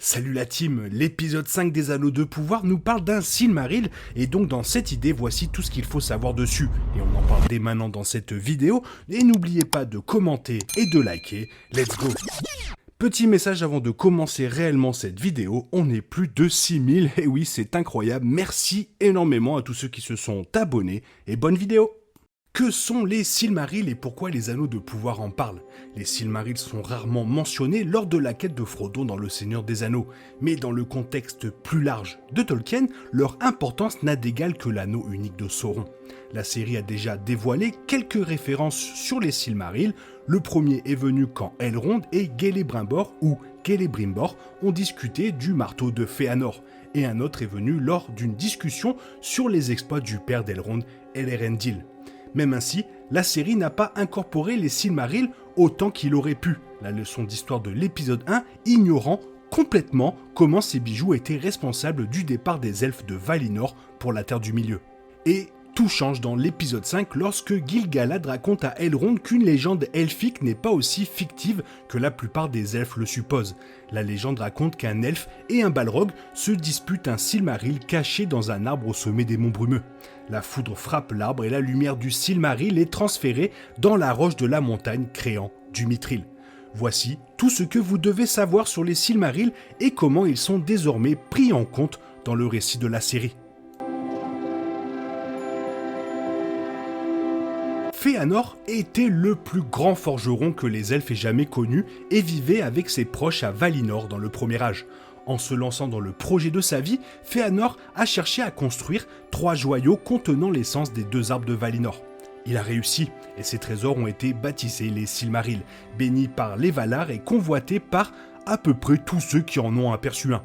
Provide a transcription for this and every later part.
Salut la team, l'épisode 5 des Anneaux de Pouvoir nous parle d'un Silmaril, et donc dans cette idée, voici tout ce qu'il faut savoir dessus. Et on en parle dès maintenant dans cette vidéo, et n'oubliez pas de commenter et de liker, let's go. Petit message avant de commencer réellement cette vidéo, on est plus de 6000, et oui c'est incroyable, merci énormément à tous ceux qui se sont abonnés, et bonne vidéo. Que sont les Silmarils et pourquoi les Anneaux de Pouvoir en parlent? Les Silmarils sont rarement mentionnés lors de la quête de Frodon dans Le Seigneur des Anneaux, mais dans le contexte plus large de Tolkien, leur importance n'a d'égal que l'anneau unique de Sauron. La série a déjà dévoilé quelques références sur les Silmarils. Le premier est venu quand Elrond et Celebrimbor ou Celebrimbor ont discuté du marteau de Fëanor, et un autre est venu lors d'une discussion sur les exploits du père d'Elrond, Elrendil. Même ainsi, la série n'a pas incorporé les Silmarils autant qu'il aurait pu, la leçon d'histoire de l'épisode 1 ignorant complètement comment ces bijoux étaient responsables du départ des elfes de Valinor pour la Terre du Milieu. Et tout change dans l'épisode 5 lorsque Gil-galad raconte à Elrond qu'une légende elfique n'est pas aussi fictive que la plupart des elfes le supposent. La légende raconte qu'un elfe et un balrog se disputent un Silmaril caché dans un arbre au sommet des monts brumeux. La foudre frappe l'arbre et la lumière du Silmaril est transférée dans la roche de la montagne, créant du mithril. Voici tout ce que vous devez savoir sur les Silmarils et comment ils sont désormais pris en compte dans le récit de la série. Fëanor était le plus grand forgeron que les elfes aient jamais connu et vivait avec ses proches à Valinor dans le premier âge. En se lançant dans le projet de sa vie, Fëanor a cherché à construire 3 joyaux contenant l'essence des 2 arbres de Valinor. Il a réussi, et ces trésors ont été baptisés les Silmarils, bénis par les Valar et convoités par à peu près tous ceux qui en ont aperçu un.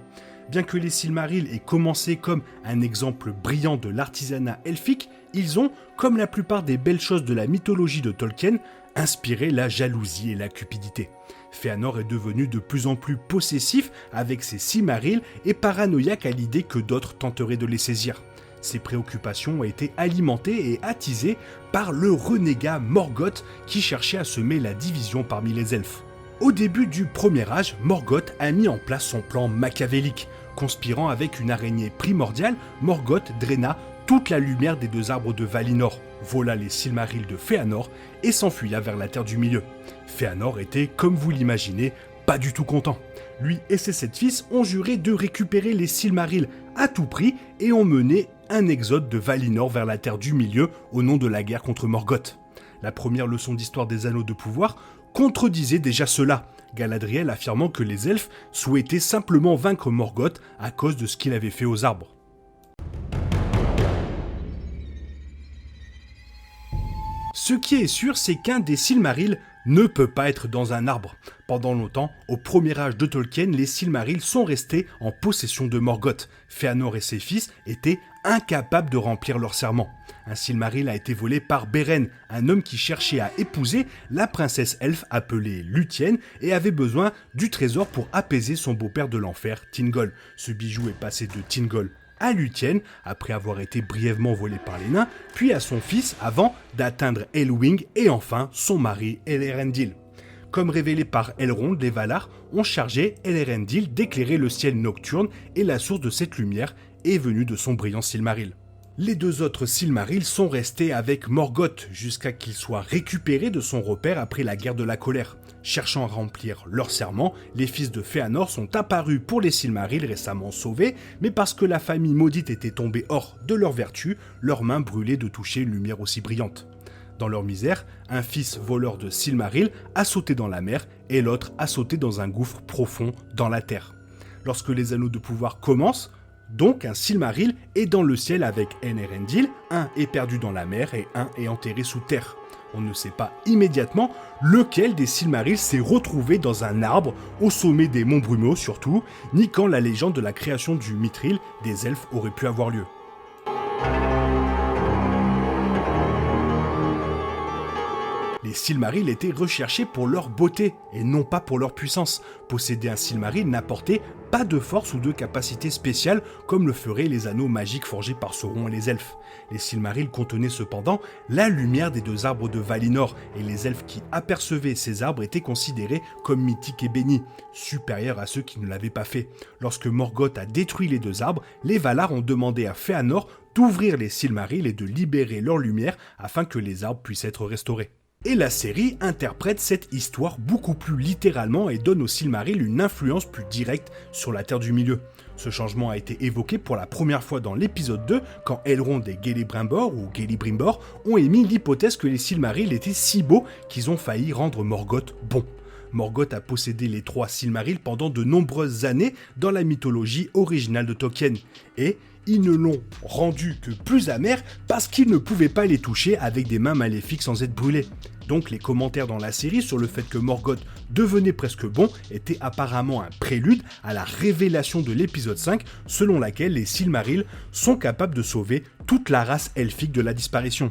Bien que les Silmarils aient commencé comme un exemple brillant de l'artisanat elfique, ils ont, comme la plupart des belles choses de la mythologie de Tolkien, inspiré la jalousie et la cupidité. Fëanor est devenu de plus en plus possessif avec ses Silmarils et paranoïaque à l'idée que d'autres tenteraient de les saisir. Ses préoccupations ont été alimentées et attisées par le renégat Morgoth qui cherchait à semer la division parmi les elfes. Au début du premier âge, Morgoth a mis en place son plan machiavélique. Conspirant avec une araignée primordiale, Morgoth draina toute la lumière des 2 arbres de Valinor, vola les Silmarils de Fëanor et s'enfuya vers la Terre du Milieu. Fëanor était, comme vous l'imaginez, pas du tout content. Lui et ses 7 fils ont juré de récupérer les Silmarils à tout prix et ont mené un exode de Valinor vers la Terre du Milieu au nom de la guerre contre Morgoth. La première leçon d'histoire des Anneaux de Pouvoir contredisait déjà cela, Galadriel affirmant que les elfes souhaitaient simplement vaincre Morgoth à cause de ce qu'il avait fait aux arbres. Ce qui est sûr, c'est qu'un des Silmarils ne peut pas être dans un arbre. Pendant longtemps, au premier âge de Tolkien, les Silmarils sont restés en possession de Morgoth. Fëanor et ses fils étaient incapables de remplir leur serment. Un Silmaril a été volé par Beren, un homme qui cherchait à épouser la princesse elfe appelée Lúthien et avait besoin du trésor pour apaiser son beau-père de l'enfer, Thingol. Ce bijou est passé de Thingol à Lúthien, après avoir été brièvement volé par les nains, puis à son fils avant d'atteindre Elwing et enfin son mari Elrendil. Comme révélé par Elrond, les Valar ont chargé Elrendil d'éclairer le ciel nocturne et la source de cette lumière est venue de son brillant Silmaril. Les 2 autres Silmarils sont restés avec Morgoth jusqu'à qu'ils soient récupérés de son repère après la guerre de la colère. Cherchant à remplir leur serment, les fils de Fëanor sont apparus pour les Silmarils récemment sauvés, mais parce que la famille maudite était tombée hors de leur vertu, leurs mains brûlaient de toucher une lumière aussi brillante. Dans leur misère, un fils voleur de Silmaril a sauté dans la mer et l'autre a sauté dans un gouffre profond dans la terre. Lorsque les Anneaux de Pouvoir commencent, donc un Silmaril est dans le ciel avec Elrendil, un est perdu dans la mer et un est enterré sous terre. On ne sait pas immédiatement lequel des Silmarils s'est retrouvé dans un arbre, au sommet des monts brumeux surtout, ni quand la légende de la création du mithril des elfes aurait pu avoir lieu. Les Les Silmarils étaient recherchés pour leur beauté et non pas pour leur puissance. Posséder un Silmaril n'apportait pas de force ou de capacité spéciale comme le feraient les anneaux magiques forgés par Sauron et les elfes. Les Silmarils contenaient cependant la lumière des 2 arbres de Valinor et les elfes qui apercevaient ces arbres étaient considérés comme mythiques et bénis, supérieurs à ceux qui ne l'avaient pas fait. Lorsque Morgoth a détruit les 2 arbres, les Valar ont demandé à Fëanor d'ouvrir les Silmarils et de libérer leur lumière afin que les arbres puissent être restaurés. Et la série interprète cette histoire beaucoup plus littéralement et donne aux Silmarils une influence plus directe sur la Terre du Milieu. Ce changement a été évoqué pour la première fois dans l'épisode 2 quand Elrond et Celebrimbor ou Celebrimbor ont émis l'hypothèse que les Silmarils étaient si beaux qu'ils ont failli rendre Morgoth bon. Morgoth a possédé les 3 Silmarils pendant de nombreuses années dans la mythologie originale de Tolkien et ils ne l'ont rendu que plus amer parce qu'ils ne pouvaient pas les toucher avec des mains maléfiques sans être brûlés. Donc les commentaires dans la série sur le fait que Morgoth devenait presque bon étaient apparemment un prélude à la révélation de l'épisode 5 selon laquelle les Silmarils sont capables de sauver toute la race elfique de la disparition.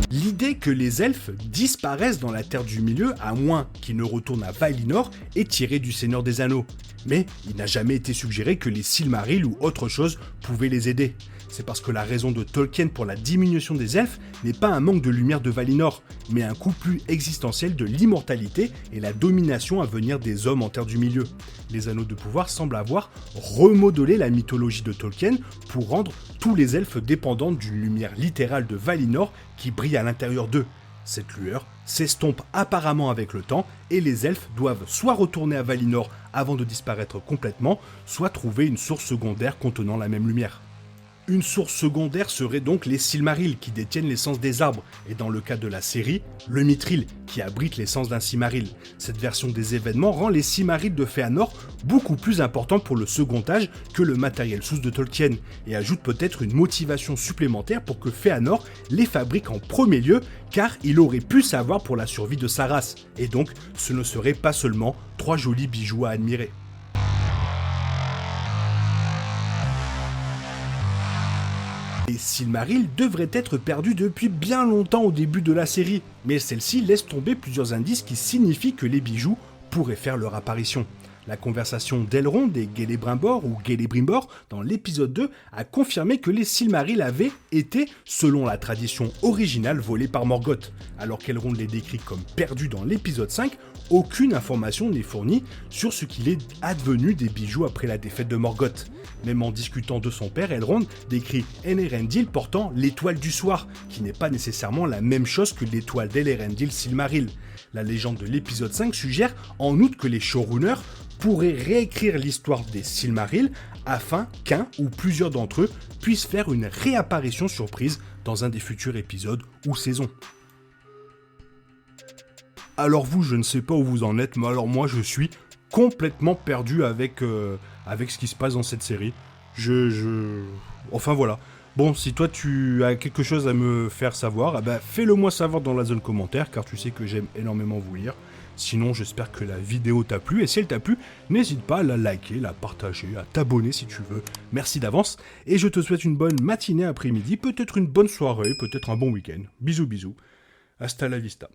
L'idée que les elfes disparaissent dans la Terre du Milieu, à moins qu'ils ne retournent à Valinor, est tirée du Seigneur des Anneaux. Mais il n'a jamais été suggéré que les Silmarils ou autre chose pouvaient les aider. C'est parce que la raison de Tolkien pour la diminution des elfes n'est pas un manque de lumière de Valinor, mais un coup plus existentiel de l'immortalité et la domination à venir des hommes en Terre du Milieu. Les Anneaux de pouvoir semblent avoir remodelé la mythologie de Tolkien pour rendre tous les elfes dépendants d'une lumière littérale de Valinor qui brille à l'intérieur d'eux. Cette lueur s'estompe apparemment avec le temps et les elfes doivent soit retourner à Valinor avant de disparaître complètement, soit trouver une source secondaire contenant la même lumière. Une source secondaire serait donc les Silmarils qui détiennent l'essence des arbres, et dans le cas de la série, le Mithril qui abrite l'essence d'un Silmaril. Cette version des événements rend les Silmarils de Fëanor beaucoup plus importants pour le second âge que le matériel source de Tolkien, et ajoute peut-être une motivation supplémentaire pour que Fëanor les fabrique en premier lieu, car il aurait pu savoir pour la survie de sa race, et donc ce ne serait pas seulement 3 jolis bijoux à admirer. Les Silmarils devraient être perdus depuis bien longtemps au début de la série, mais celle-ci laisse tomber plusieurs indices qui signifient que les bijoux pourraient faire leur apparition. La conversation d'Elrond et Celebrimbor ou Celebrimbor dans l'épisode 2 a confirmé que les Silmarils avaient été, selon la tradition originale, volés par Morgoth. Alors qu'Elrond les décrit comme perdus dans l'épisode 5, aucune information n'est fournie sur ce qu'il est advenu des bijoux après la défaite de Morgoth. Même en discutant de son père, Elrond décrit Elendil portant l'étoile du soir, qui n'est pas nécessairement la même chose que l'étoile d'Elendil Silmaril. La légende de l'épisode 5 suggère en outre que les showrunners pourraient réécrire l'histoire des Silmarils afin qu'un ou plusieurs d'entre eux puissent faire une réapparition surprise dans un des futurs épisodes ou saisons. Alors vous, je ne sais pas où vous en êtes, mais alors moi je suis complètement perdu avec ce qui se passe dans cette série. Enfin voilà. Bon, si toi tu as quelque chose à me faire savoir, fais-le moi savoir dans la zone commentaire, car tu sais que j'aime énormément vous lire. Sinon, j'espère que la vidéo t'a plu, et si elle t'a plu, n'hésite pas à la liker, la partager, à t'abonner si tu veux. Merci d'avance, et je te souhaite une bonne matinée, après-midi, peut-être une bonne soirée, peut-être un bon week-end. Bisous bisous. Hasta la vista.